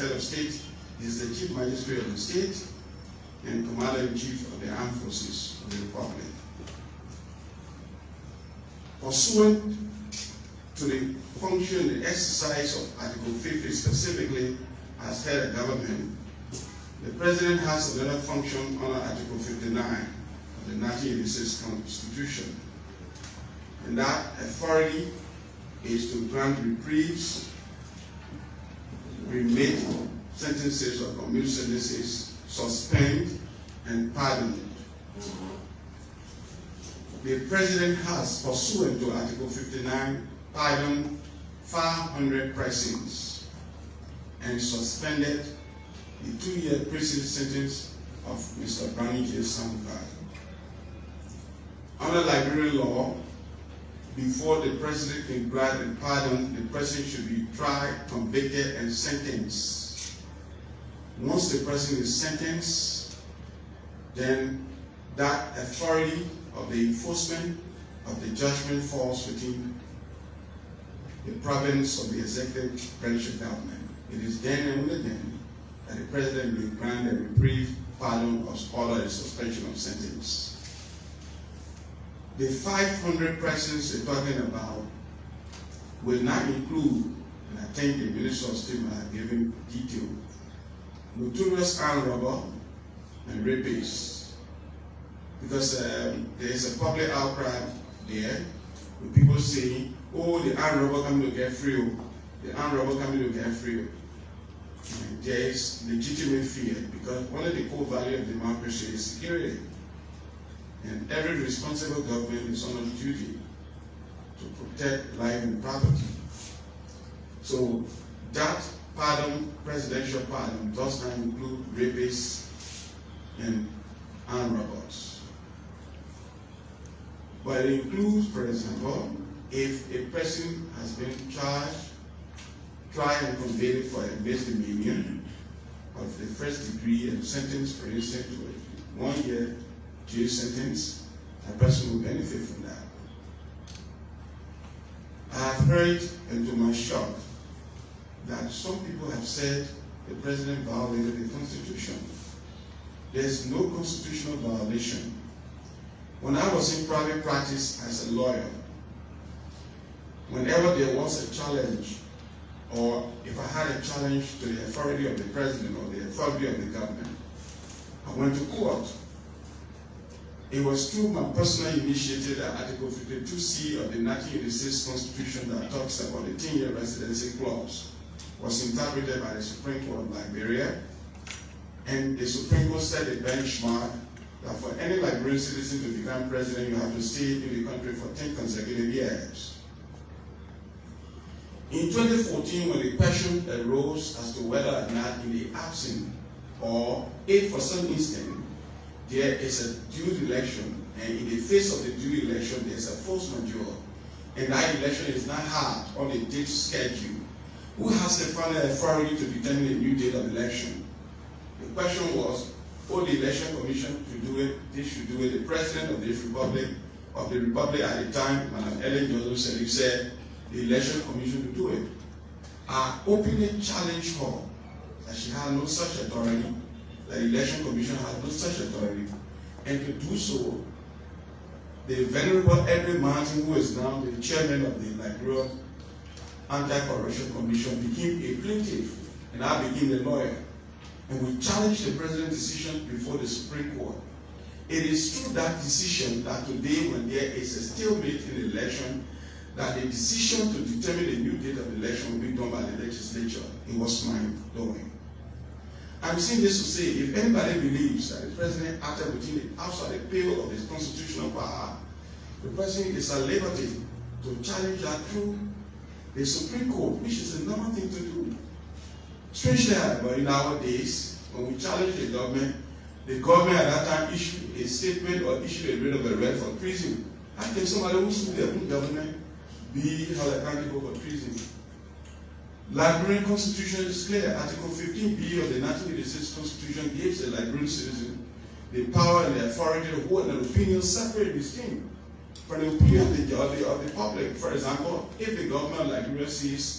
head of state, is the chief magistrate of the state and commander-in-chief of the armed forces of the republic. Pursuant to the function and exercise of Article 50 specifically as head of government, the president has another function under Article 59 of the 1986 Constitution. And that authority is to grant reprieves, remit sentences or commute sentences, suspend, and pardon. The president has, pursuant to Article 59, pardoned 500 persons and suspended the 2-year prison sentence of Mr. Brownie J. Samukai. Under Liberian law, before the president can grant a pardon, the person should be tried, convicted, and sentenced. Once the person is sentenced, then that authority of the enforcement of the judgment falls within the province of the executive branch of government. It is then and only then that the president will grant a reprieve, pardon, or order a suspension of sentence. The 500 persons we're talking about will not include, and I think the Minister of State might have given detail, notorious armed robber and rapists. Because there is a public outcry there with people saying, oh, the armed robber coming to get free, the armed robber coming to get free. And there is legitimate fear because one of the core values of democracy is security. And every responsible government is on duty to protect life and property. So that pardon, presidential pardon, does not include rapists and armed robbers. But it includes, for example, if a person has been charged, tried and convicted for a misdemeanor of the first degree and sentenced, for instance, to a 1-year jail sentence, a person will benefit from that. I have heard, and to my shock, that some people have said the president violated the Constitution. There's no constitutional violation. When I was in private practice as a lawyer, whenever there was a challenge, or if I had a challenge to the authority of the president or the authority of the government, I went to court. It was through my personal initiative that Article 52C of the 1986 Constitution that talks about the 10-year residency clause was interpreted by the Supreme Court of Liberia, and the Supreme Court set a benchmark that for any Liberian citizen to become president, you have to stay in the country for 10 consecutive years. In 2014, when the question arose as to whether or not in the absence or if for some instance there is a due election, and in the face of the due election there is a force majeure, and that election is not held on the date schedule, who has the final authority to determine the new date of election? The question was, the election commission should do it, they should do it. The president of the republic at the time, Madam Ellen Johnson, said the election commission to do it. I openly challenged her that she had no such authority, that the election commission had no such authority, and to do so, the venerable Edwin Martin, who is now the chairman of the Liberian Anti-Corruption Commission, became a plaintiff, and I became a lawyer. And we challenged the president's decision before the Supreme Court. It is through that decision that today, when there is a stalemate in the election, that the decision to determine the new date of the election will be done by the legislature. It was my doing. I'm saying this to say, if anybody believes that the president acted outside the pale of his constitutional power, the president is at liberty to challenge that through the Supreme Court, which is the normal thing to do. Strangely, however, in our days, when we challenge the government at that time issued a statement or issued a writ of arrest for treason. How can somebody who sued their own government be held accountable for treason? Liberian Constitution is clear. Article 15B of the 1986 Constitution gives a Liberian citizen the power and the authority to hold an opinion separate and distinct from the opinion of the public. For example, if the government of Liberia sees